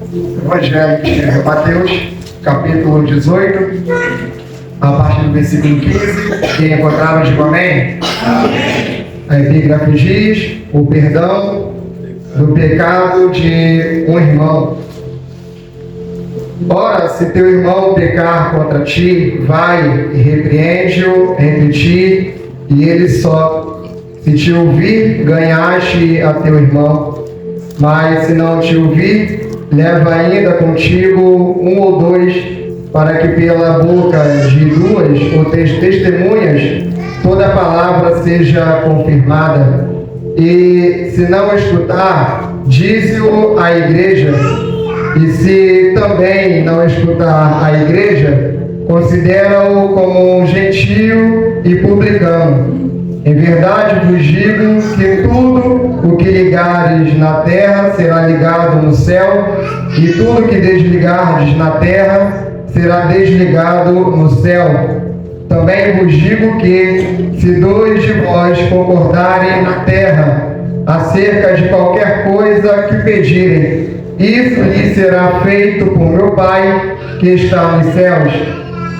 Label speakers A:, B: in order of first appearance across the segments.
A: Evangelho de Mateus, capítulo 18, a partir do versículo 15. Quem encontraram, digo amém. A epígrafe diz: o perdão do pecado de um irmão. Ora, se teu irmão pecar contra ti, vai e repreende-o entre ti e ele só. Se te ouvir, ganhaste a teu irmão. Mas se não te ouvir, leva ainda contigo um ou dois, para que pela boca de duas ou três testemunhas toda a palavra seja confirmada. E se não escutar, dize-o à igreja. E se também não escutar a igreja, considera-o como um gentio e publicano. Em verdade vos digo que tudo o que ligares na terra será ligado no céu, e tudo o que desligardes na terra será desligado no céu. Também vos digo que, se dois de vós concordarem na terra acerca de qualquer coisa que pedirem, isso lhe será feito por meu Pai que está nos céus.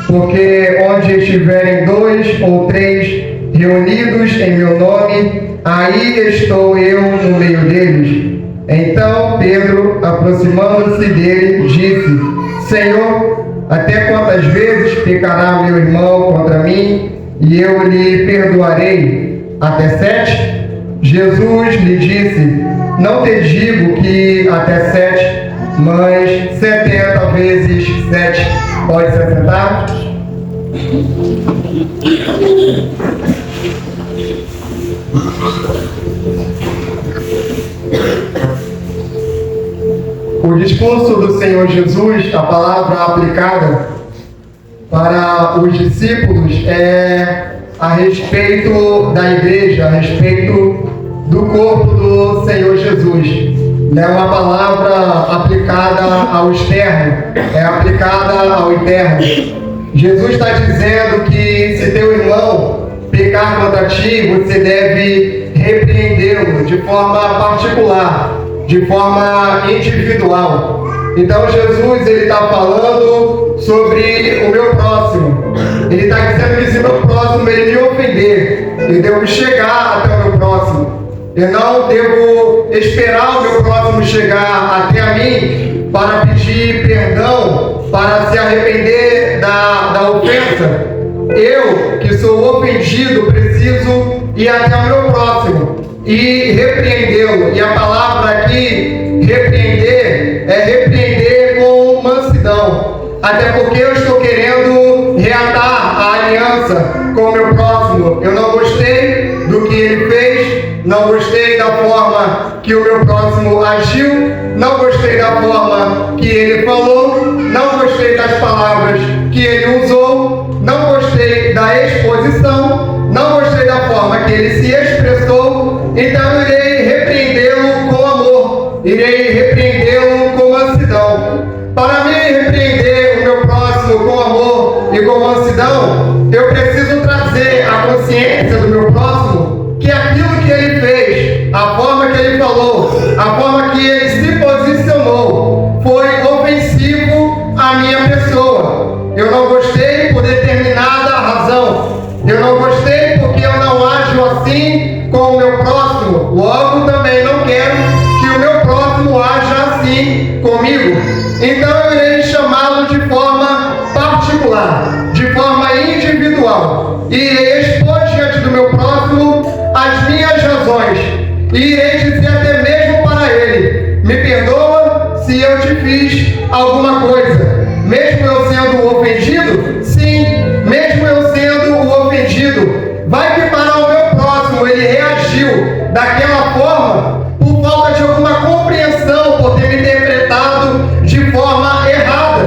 A: Porque onde estiverem dois ou três reunidos em meu nome, aí estou eu no meio deles. Então Pedro, aproximando-se dele, disse: Senhor, até quantas vezes pecará meu irmão contra mim, e eu lhe perdoarei? Até 7? Jesus lhe disse: não te digo que até 7, mas 70 vezes 7. Pode se assentar? O discurso do Senhor Jesus, a palavra aplicada para os discípulos, é a respeito da igreja, a respeito do corpo do Senhor Jesus. Não é uma palavra aplicada ao externo, é aplicada ao interno. Jesus está dizendo que se teu irmão pecar contra ti, você deve repreendê-lo de forma particular, de forma individual. Então Jesus está falando sobre o meu próximo. Ele está dizendo que se meu próximo ele me ofender, eu devo chegar até o meu próximo. Eu não devo esperar o meu próximo chegar até a mim para pedir perdão, para se arrepender da ofensa. Eu, que sou ofendido, preciso ir até o meu próximo e repreendê-lo. E a palavra aqui, repreender, é repreender com mansidão. Até porque eu estou querendo reatar a aliança com o meu próximo. Eu não gostei do que ele fez, não gostei da forma que o meu próximo agiu, não gostei da forma que ele falou, não gostei das palavras que ele usou, não gostei da exposição, não gostei da forma que ele se expressou. Então irei repreendê-lo com amor, irei repreendê-lo com mansidão. Para mim repreender o meu próximo com amor e com mansidão, eu preciso trazer a consciência do meu próximo que aquilo que ele fez, a forma que ele falou, a forma que ele se posicionou, foi ofensivo à minha pessoa. Eu não gostei por determinada razão. Eu não gostei porque eu não ajo assim com o meu próximo. Logo também não quero que o meu próximo haja assim comigo. Então eu irei chamá-lo de forma particular, de forma individual. E irei expor diante do meu próximo as minhas razões. E irei dizer até mesmo para ele: me perdoa se eu te fiz alguma coisa. Mesmo eu sendo o ofendido? Sim, mesmo eu sendo o ofendido. Vai que para o meu próximo ele reagiu daquela forma por falta de alguma compreensão, por ter me interpretado de forma errada.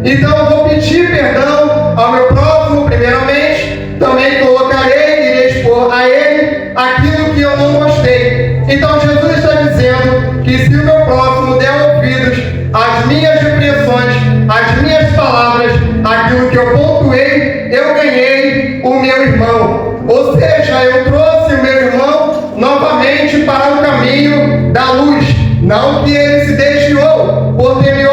A: Então eu vou pedir perdão ao meu próximo primeiramente, também colocarei, irei expor a ele aquilo que eu não gostei. Então Jesus está dizendo que se o meu próximo der ouvidos às minhas repreensões, às minhas palavras, aquilo que eu pontuei, eu ganhei o meu irmão. Ou seja, eu trouxe o meu irmão novamente para o caminho da luz. Não que ele se desviou por ter me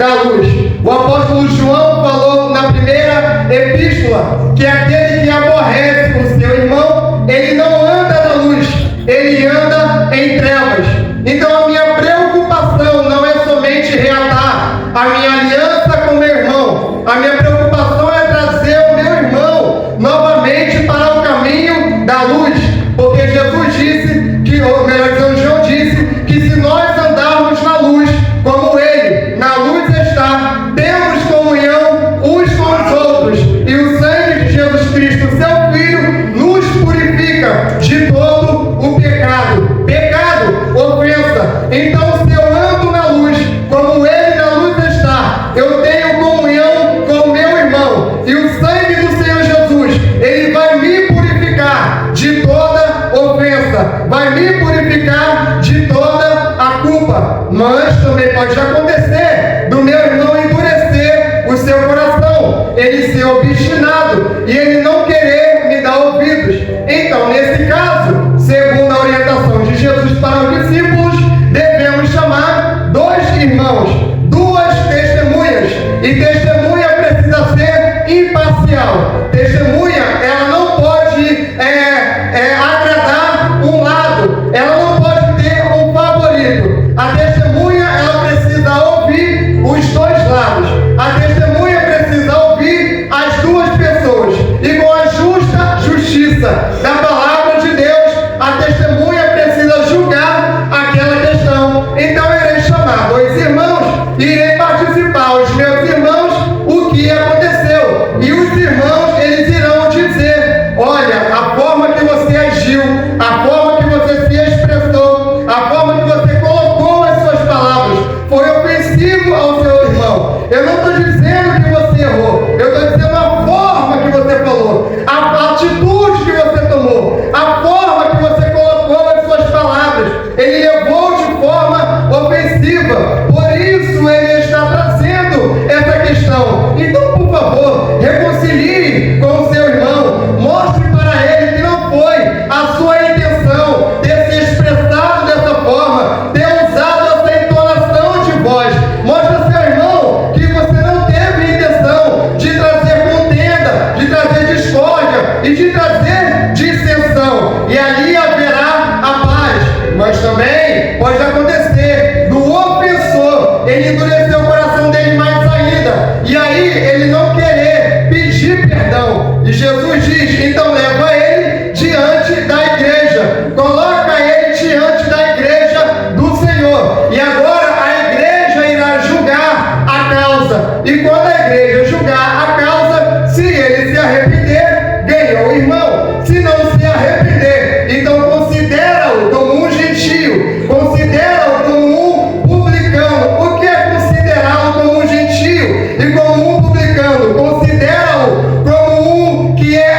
A: da luz. O apóstolo João falou na primeira epístola que aquele que aborrece o seu irmão, ele não anda na luz, ele anda em trevas. Então a minha preocupação não é somente reatar a minha aliança com meu irmão, a minha preocupação é trazer o meu irmão novamente para o caminho da luz, porque Jesus disse, ou melhor dizendo, João disse, que se nós andarmos na luz, como ele na luz está, temos comunhão uns com os outros, e o sangue de Jesus Cristo, seu Filho, nos purifica de todo o pecado. Pecado, ofensa. Então, se eu ando na luz, como ele na luz está, eu tenho comunhão com o meu irmão, e o sangue do Senhor Jesus, ele vai me purificar de toda ofensa, vai me purificar de toda a culpa. Mas também pode acontecer do meu irmão endurecer o seu coração, ele ser obstinado e ele não querer me dar ouvidos. Então, nesse caso, segundo a orientação de Jesus para os discípulos, devemos chamar dois irmãos, duas testemunhas, e testemunha precisa ser imparcial. Testemunha, ela não pode agradar um lado, ela não pode ter um favorito. A testemunha, ela precisa ouvir os dois lados. A testemunha precisa ouvir as duas pessoas, e com a justa justiça da palavra de Deus, a testemunha precisa julgar aquela questão. Então eu irei chamar dois irmãos e irei participar aos meus irmãos o que aconteceu, e os irmãos, eles irão dizer: olha, a forma que você agiu, a forma que você se expressou, a forma que você colocou as suas palavras foi ofensivo ao seu irmão. Eu não estou dizendo que você errou, eu estou dizendo a forma que você falou, a atitude que você tomou, a forma que você colocou as suas palavras. Ele levou de forma ofensiva, por isso ele está trazendo essa questão. Então, por favor, reconcilie com o seu irmão, mostre para ele que não foi a sua intenção ter se expressado dessa forma, ter usado essa entonação de voz. Mostre ao seu irmão que você não teve intenção de trazer contenda, de trazer discórdia e de trazer dissensão, e ali haverá a paz. Mas também pode acontecer do ofensor ele endurecer o coração dele mais ainda, e aí ele não querer pedir perdão. E Jesus diz: então leva ele diante da igreja, coloca ele diante da igreja do Senhor, e agora a igreja irá julgar a causa. E quando a igreja julgar a causa, se ele se arrepender, ganhou o irmão. Se não se arrepender, então considera-o como um gentio, considera-o como um publicano. O que é considerá-lo como um gentio e como um publicano? Considera-o como um que é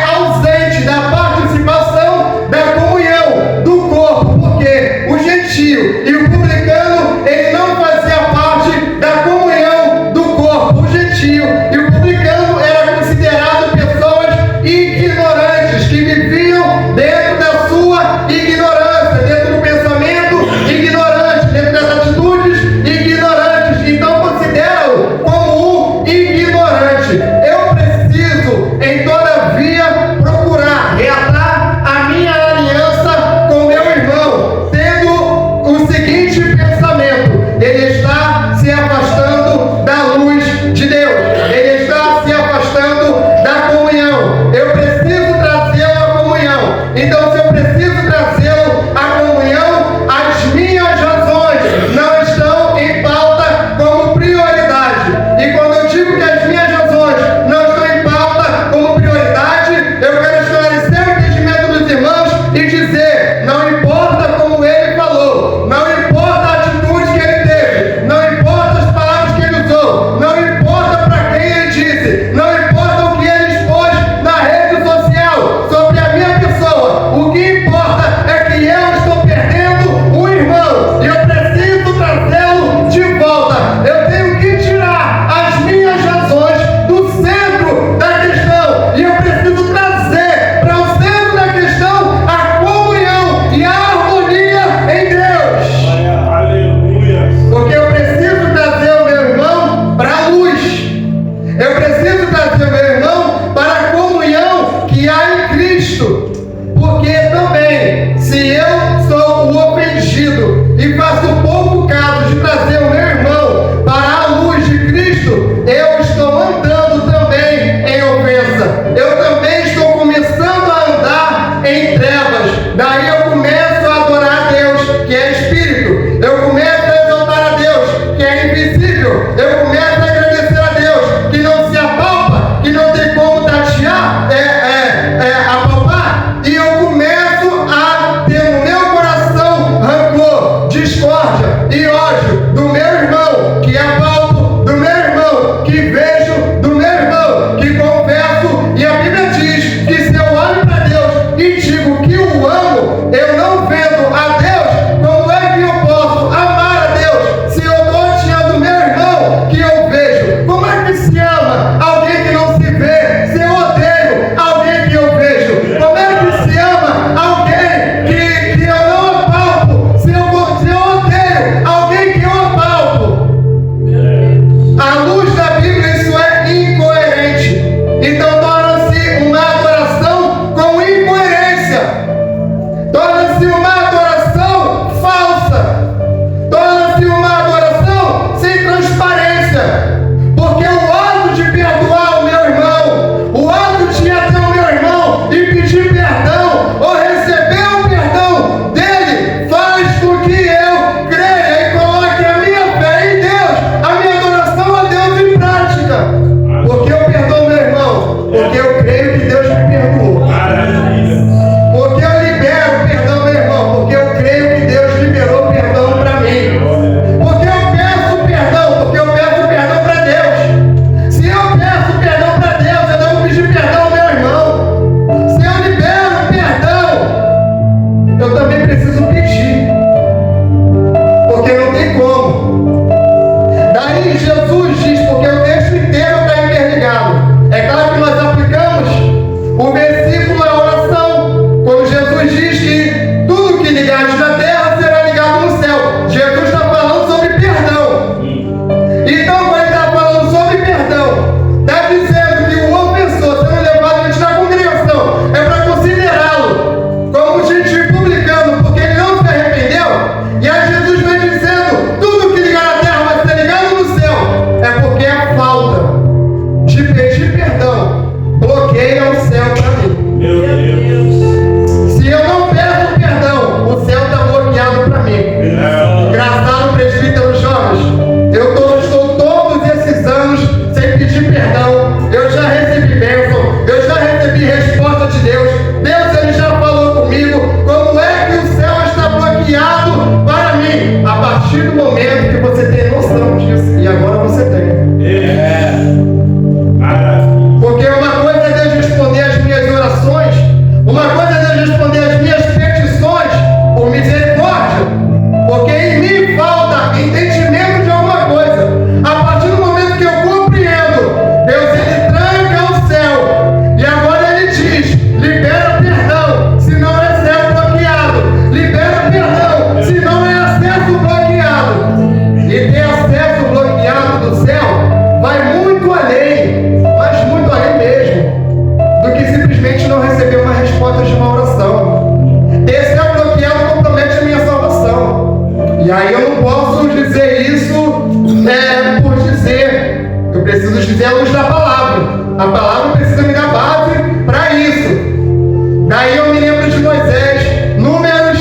A: começo a agradecer a Deus, que não se apalpa, que não tem como tatear, apalpar, e eu começo a ter no meu coração rancor, discórdia e ódio do meu irmão, que apalpo, do meu irmão, que vejo, do meu irmão, que confesso, e a Bíblia diz que se eu olho para Deus e digo que o amo, eu não vendo a Deus, como é que eu posso amar a Deus se eu estou odiando meu irmão que eu vejo? Como é que se ama alguém que não se vê, se eu odeio alguém que eu vejo? Como é que se ama alguém que eu não apalpo, se eu odeio alguém que eu apalpo? À luz da Bíblia isso é incoerente. Então torna-se uma adoração com incoerência. Torna-se uma adoração falsa. Torna-se uma adoração sem transparência. Porque o ato de perdoar o meu irmão, o ato de ir até o meu irmão e pedir perdão, ou receber o perdão dele, faz com que eu creia e coloque a minha fé em Deus, a minha adoração a Deus em prática. Porque eu perdoo meu irmão, porque eu creio que Deus me perdoou. Porque eu libero perdão meu irmão, porque eu creio que Deus liberou perdão para mim. Porque eu peço perdão, porque eu peço perdão para Deus. Se eu peço perdão para Deus, eu devo pedir perdão ao meu irmão. Se eu libero perdão, eu também preciso pedir. Porque não tem como. Daí Jesus diz, porque o texto inteiro está interligado. É claro que nós aplicamos o versículo à oração, quando Jesus diz que tudo que ligares na terra será ligado no céu. Jesus está falando sobre perdão. Então, quando ele está falando sobre perdão, está dizendo que o ofensor sendo levado diante da congregação é para considerá-lo como gentil publicano, porque ele não se arrependeu. E aí Jesus vem dizendo, tudo que ligar na terra vai ser ligado no céu. É porque a falta de pedir perdão bloqueia o céu para mim.
B: Meu Deus.
A: Se eu não peço perdão, o céu está bloqueado para mim. Engraçado, presbítero Jonas, eu estou todos esses anos sem pedir perdão. Eu já recebi bênção, eu já recebi resposta de Deus. Deus, ele já falou comigo. Como é que o céu está bloqueado para mim? A partir do momento que você tem noção disso, e agora você tem. Porque uma coisa é Deus responder as minhas orações, uma coisa é Deus responder as minhas petições por misericórdia, porque em mim falta entendimento de alguma coisa. A partir do momento que eu compreendo, Deus ele tranca o céu e agora ele diz, libera perdão, senão é céu bloqueado, libera perdão, senão é acesso bloqueado. E ter acesso bloqueado do céu vai muito além, mas muito além mesmo, do que simplesmente não receber uma resposta de uma oração. Ter céu bloqueado compromete a minha salvação. E aí eu não posso dizer isso por dizer. Eu preciso dizer a luz da palavra. A palavra precisa me dar base para isso. Daí eu me lembro de Moisés, Números,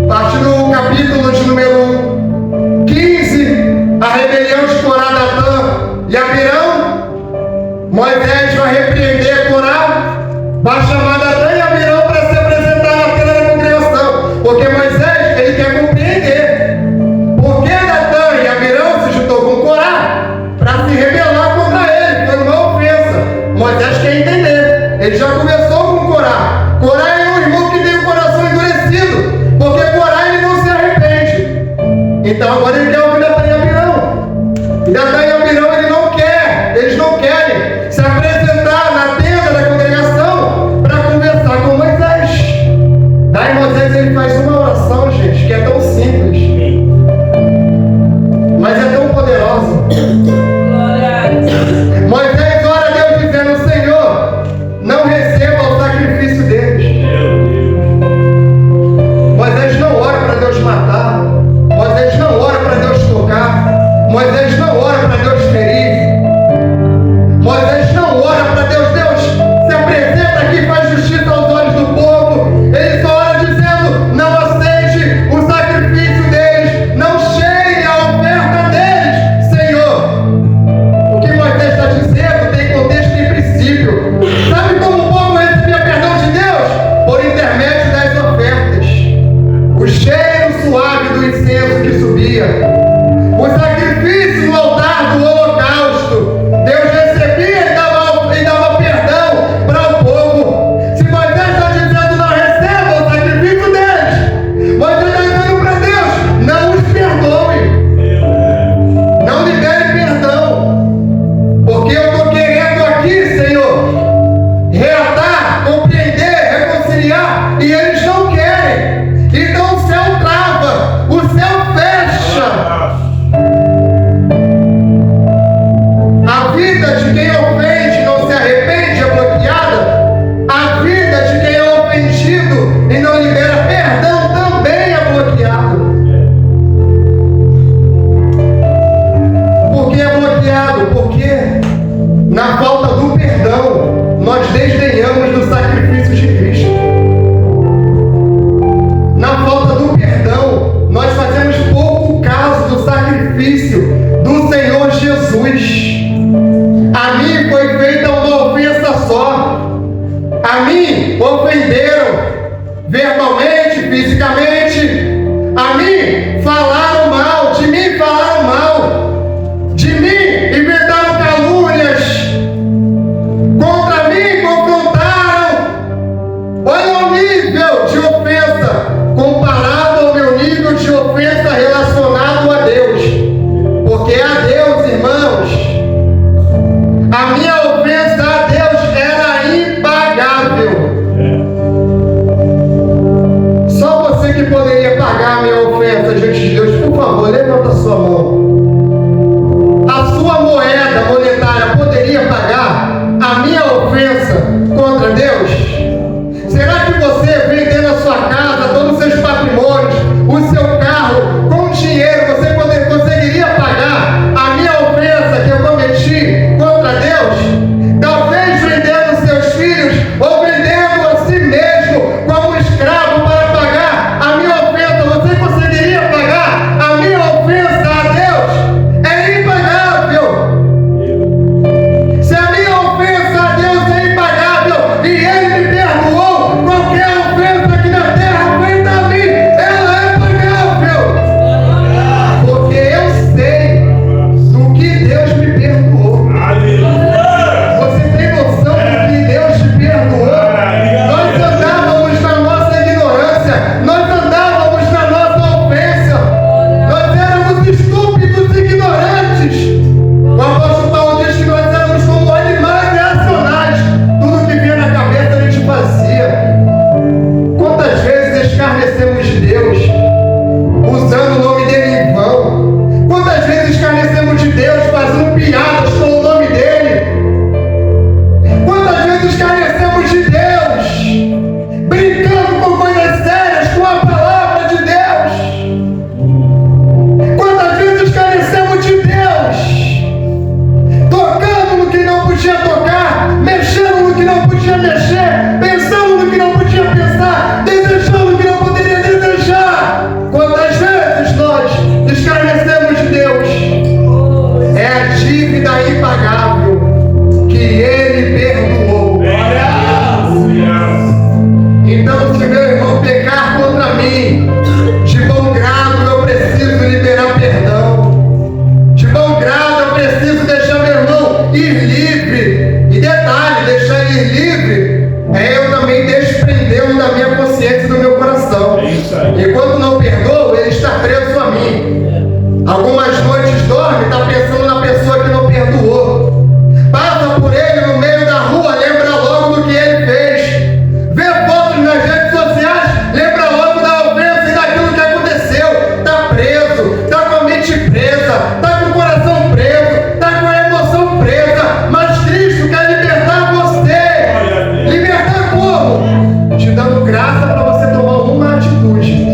A: parte do capítulo de número 15, a rebelião de Corá, Datã e Abirão. Moisés vai repreender Corá, vai chamar Datã e Abirão para se apresentar na tela da congregação, porque Moisés ele quer compreender por que Datã e Abirão se juntou com Corá para se rebelar contra ele. Foi uma ofensa. Moisés quer entender. Ele já começou com Corá. Corá é um irmão que tem o coração endurecido, porque Corá ele não se arrepende. Então agora ele quer ouvir Datã e Abirão. E Datã e Abirão eles não querem se apresentar na tenda da congregação para conversar com Moisés. Daí Moisés ele faz uma oração, gente, que é tão simples, mas é tão poderosa. Moisés ora a Deus dizendo, Senhor, não receba Na falta do perdão, nós desdenhamos do sacrifício de Cristo. Na falta do perdão, nós fazemos pouco caso do sacrifício do Senhor Jesus. A mim foi feita uma ofensa só. A mim ofenderam verbalmente, fisicamente. A mim falaram mal, de mim falaram mal. De mim inventaram calúnias. Contra mim confrontaram. Olha o nível de ofensa comparado ao meu nível de ofensa relacionado a Deus. Porque a Deus, irmãos, a minha ofensa a Deus era impagável. Só você que poderia pagar a minha ofensa diante de Deus, por favor, levanta a sua mão. A sua moeda monetária poderia pagar a minha ofensa contra Deus? Será que você, vendendo a sua casa, todos os seus patrimônios, o seu carro, com dinheiro, você conseguiria pagar a minha ofensa que eu cometi contra Deus? Talvez vendendo seus filhos ou vendendo a si mesmo como escravo para pagar a minha ofensa, você conseguiria pagar a minha ofensa a Deus? É impagável. Se a minha ofensa a Deus é impagável e Ele me perdoou, qualquer ofensa aqui na terra feita a mim, ela é pagável. Porque eu sei do que Deus me perdoou. Você tem noção do que Deus te perdoou? Nós andávamos na nossa ignorância, nós andávamos na nossa ofensa, nós éramos estúpidos e ignorantes. O apóstolo Paulo diz que nós éramos como animais reacionais, tudo que vinha na cabeça a gente fazia. Quantas vezes escarnecemos de Deus, usando o nome dele em vão? Quantas vezes escarnecemos de Deus, fazendo piadas com o nome dele? Quantas vezes escarnecemos de Deus, brincando com coisas sérias, com a palavra de Deus? Quantas vezes escarnecemos de Deus, tocando no que não podia tocar, mexendo no que não podia mexer, pensando no que não podia pensar, desejando o que não poderia desejar? Quantas vezes nós escarnecemos de Deus? É a dívida impagável que Ele perdoou. Então, se meu irmão pecar contra mim, de bom grado eu preciso liberar perdão. De bom grado eu preciso deixar meu irmão ir livre. E detalhe, deixar ele ir livre é eu também desprendê-lo da minha consciência e do meu coração. Enquanto não perdoo, ele está preso a mim. Algumas noites dorme, está pensando na pessoa que não perdoou. Passa por ele no meio da rua, lembra logo do que ele fez. Vê fotos nas redes sociais, lembra logo da ofensa e daquilo que aconteceu. Está preso, está com a mente presa, está com o coração preso, está com a emoção presa. Mas Cristo quer libertar você. Libertar como? Te dando graça para você tomar uma atitude.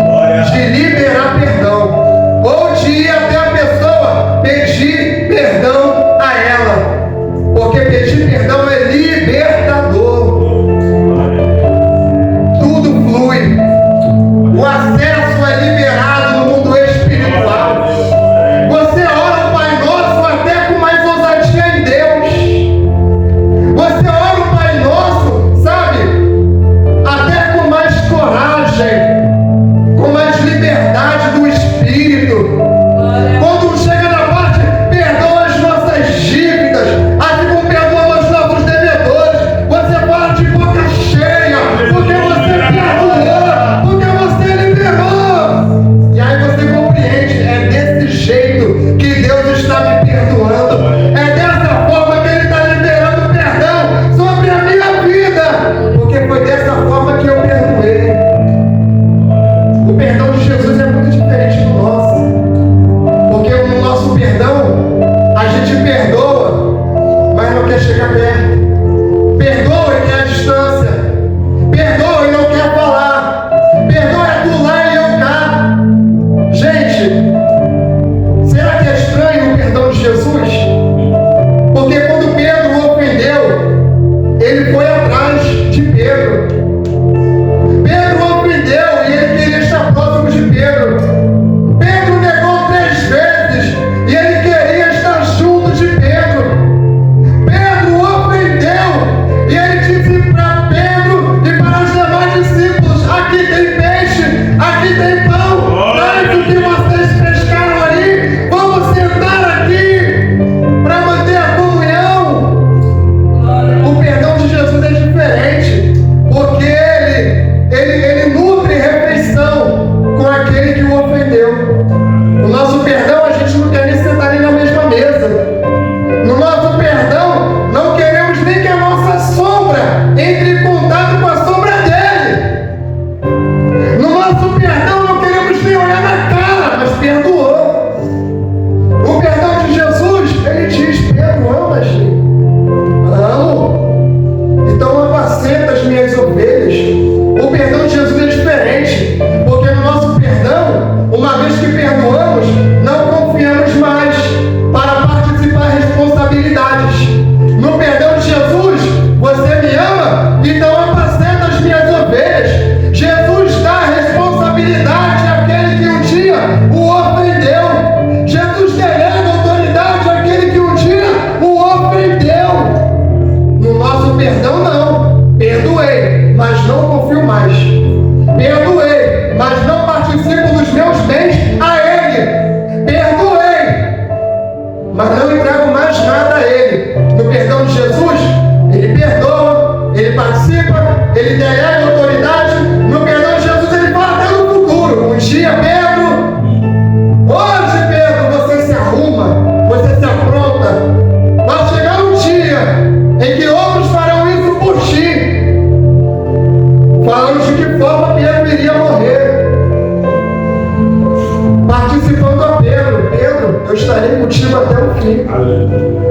A: até o fim.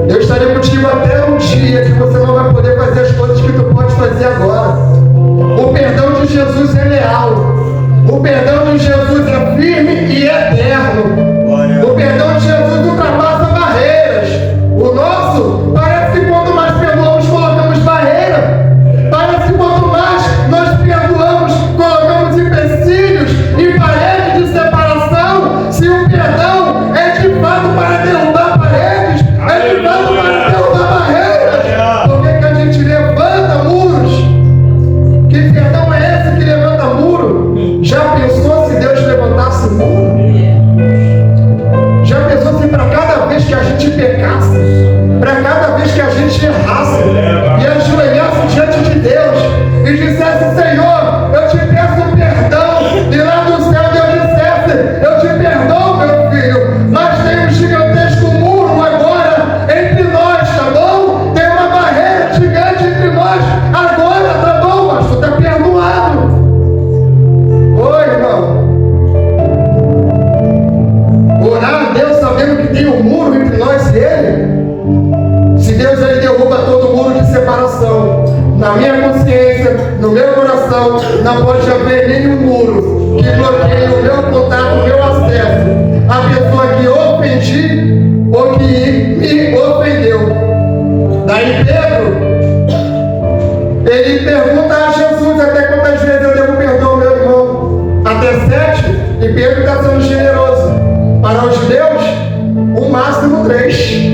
A: Eu estarei contigo até um dia que você não vai poder fazer as coisas que tu pode fazer agora. O perdão de Jesus é leal. O perdão de Jesus é firme e eterno. O perdão de Jesus ultrapassa barreiras. O nosso parece que quanto mais perdoamos, colocamos barreira. Parece que quanto mais nós perdoamos, colocamos empecilhos e paredes de separação. Se o perdão é de fato para derrubar paredes, é de fato para derrubar barreiras. Por que a gente levanta muros? Que perdão é esse que levanta muro? Já pensou se Deus levantasse muro? Já pensou se para cada vez que a gente pecasse, para cada vez que a gente errasse e ajoelhasse diante de Deus e dissesse: Senhor, eu te peço perdão, e lá do céu Deus dissesse: eu te perdoo, meu filho, mas tem um gigantesco muro agora entre nós, tá bom? Tem uma barreira gigante entre nós agora, tá bom? Mas tu está perdoado. Oi, irmão. Orar a Deus sabendo que tem um muro entre nós e Ele. Se Deus ele derruba todo muro de separação, na minha consciência, no meu coração, não pode haver nenhum muro que bloqueie o meu contato, o meu acesso à pessoa que ofendi ou que me ofendeu. Daí Pedro, ele pergunta a Jesus: até quantas vezes eu devo perdão, meu irmão? Até 7? E Pedro está sendo generoso. Para os judeus, o máximo 3.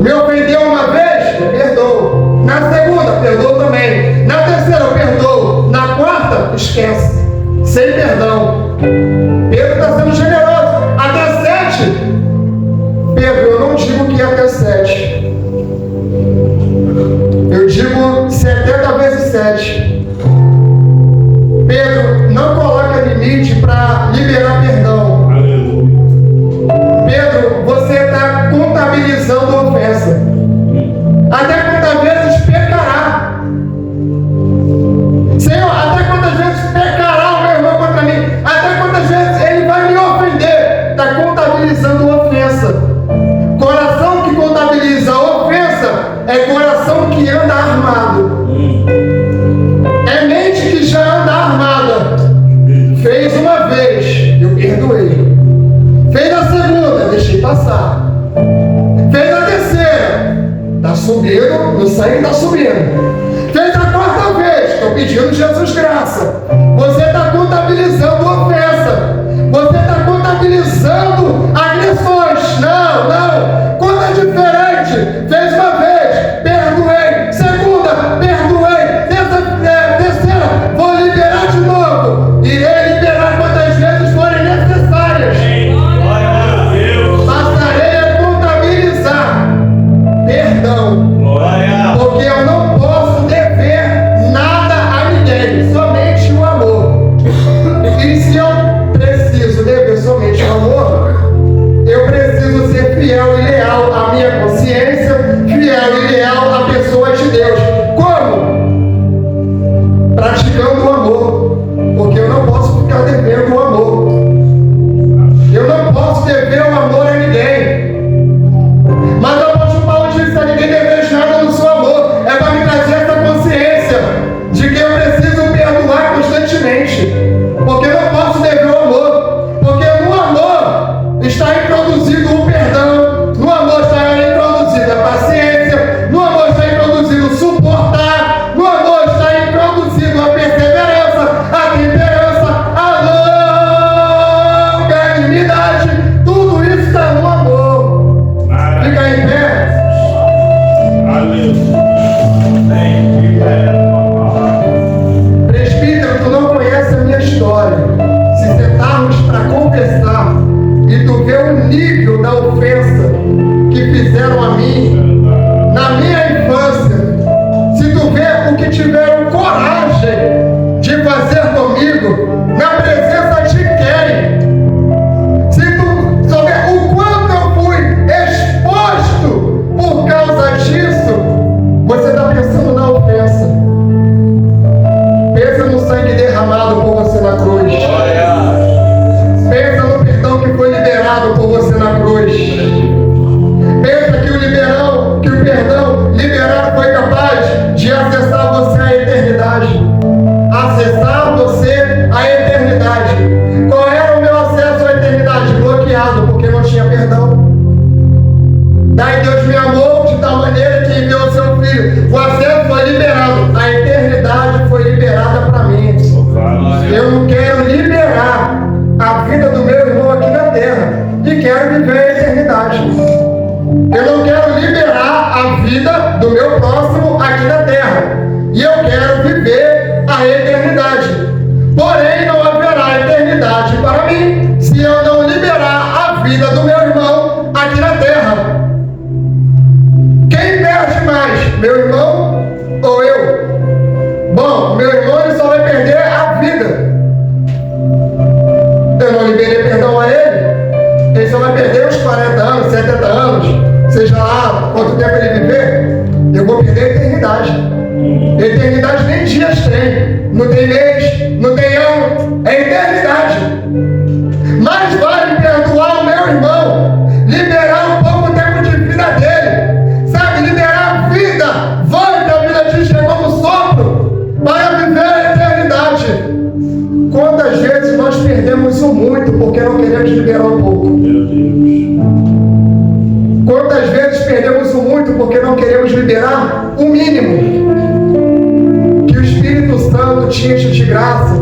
A: Me ofendeu uma vez? Perdoo. Na segunda, perdoo também. Na terceira, perdoo. Na quarta, esquece. Sem perdão. Pedro está sendo generoso. Até 7? Pedro, eu não digo que é até 7. Eu digo 70 vezes 7. Pedro, não coloca limite para liberar perdão. Pedro, você está contabilizando a ofensa. Até quantas vezes pecará? Senhor, até quantas vezes pecará o meu irmão contra mim? Até quantas vezes ele vai me ofender? Está contabilizando a ofensa. Coração que contabiliza a ofensa é coração que anda armado. É mente que já anda armada. Fez uma vez, eu perdoei. Fez a segunda, deixei passar. Fez a terceira, está subindo, no sangue está subindo. Fez a quarta vez, estou pedindo Jesus graça. Você está contabilizando ofensa. Você está contabilizando agressões. Não, não. Conta diferente. Fez uma vez, perdoei. Segunda, perdoei. Terceira, vou liberar de novo. Irei liberar quantas vezes forem necessárias. Passarei a contabilizar perdão. Porque eu não posso dever nada a ninguém, somente o amor. E se eu preciso dever somente o amor, eu preciso ser fiel e leal à minha consciência, fiel e leal à pessoa de Deus. Como? Praticando o amor. Porque eu não posso ficar devendo o amor. Eu não posso dever o amor a ninguém. Mas o apóstolo Paulo disse: a ninguém deveja nada no seu amor. É para me trazer essa consciência de que eu preciso perdoar constantemente. Porque eu não posso dever o amor. Porque no amor está introduzido o perdão. No amor está introduzida a paciência. No amor está introduzido o suportar. No amor está introduzido a perseverança, a temperança, a longanimidade. Tudo isso está no amor. Fica em pé. Presbítero, tu não conhece a minha história. Se sentarmos para conversar e tu vê o nível da ofensa que fizeram a mim na minha infância, se tu vê o que tiveram coragem de fazer comigo na presença de quem, se tu souber o quanto eu fui exposto por causa disso, você está pensando na ofensa. Pensa no sangue derramado por você na cruz. Pensa no perdão que foi liberado por você na cruz. tinha perdão. Daí Deus me amou de tal maneira que enviou o seu filho. O acesso foi liberado, a eternidade foi liberada para mim. Eu não quero liberar a vida do meu irmão aqui na terra e quero viver a eternidade. Eu não quero liberar a vida do meu próximo aqui na terra e eu quero viver a eternidade. Porém, não haverá eternidade para mim se eu não liberar a vida do meu irmão aqui na terra. Quem perde mais, meu irmão ou eu? Bom, meu irmão ele só vai perder a vida. Eu não liberei perdão a ele, ele só vai perder uns 40 anos, 70 anos, seja lá quanto tempo ele viver, eu vou perder a eternidade. Eternidade nem dias tem, não tem mês, não tem ano, é eternidade. Mais vale perdoar o meu irmão, liberar um pouco o tempo de vida dele, sabe, liberar a vida, volta a vida de Jesus como sopro, para viver a eternidade. Quantas vezes nós perdemos o muito porque não queremos liberar um pouco?
B: Meu Deus.
A: Quantas vezes perdemos o muito porque não queremos liberar o mínimo? Que o Espírito Santo te enche de graça,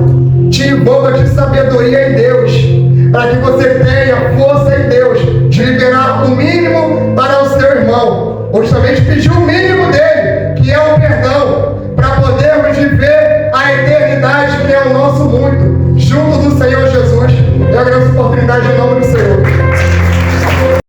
A: te envolva de sabedoria em Deus, para que você tenha força em Deus de liberar o mínimo para o seu irmão, ou justamente pedir o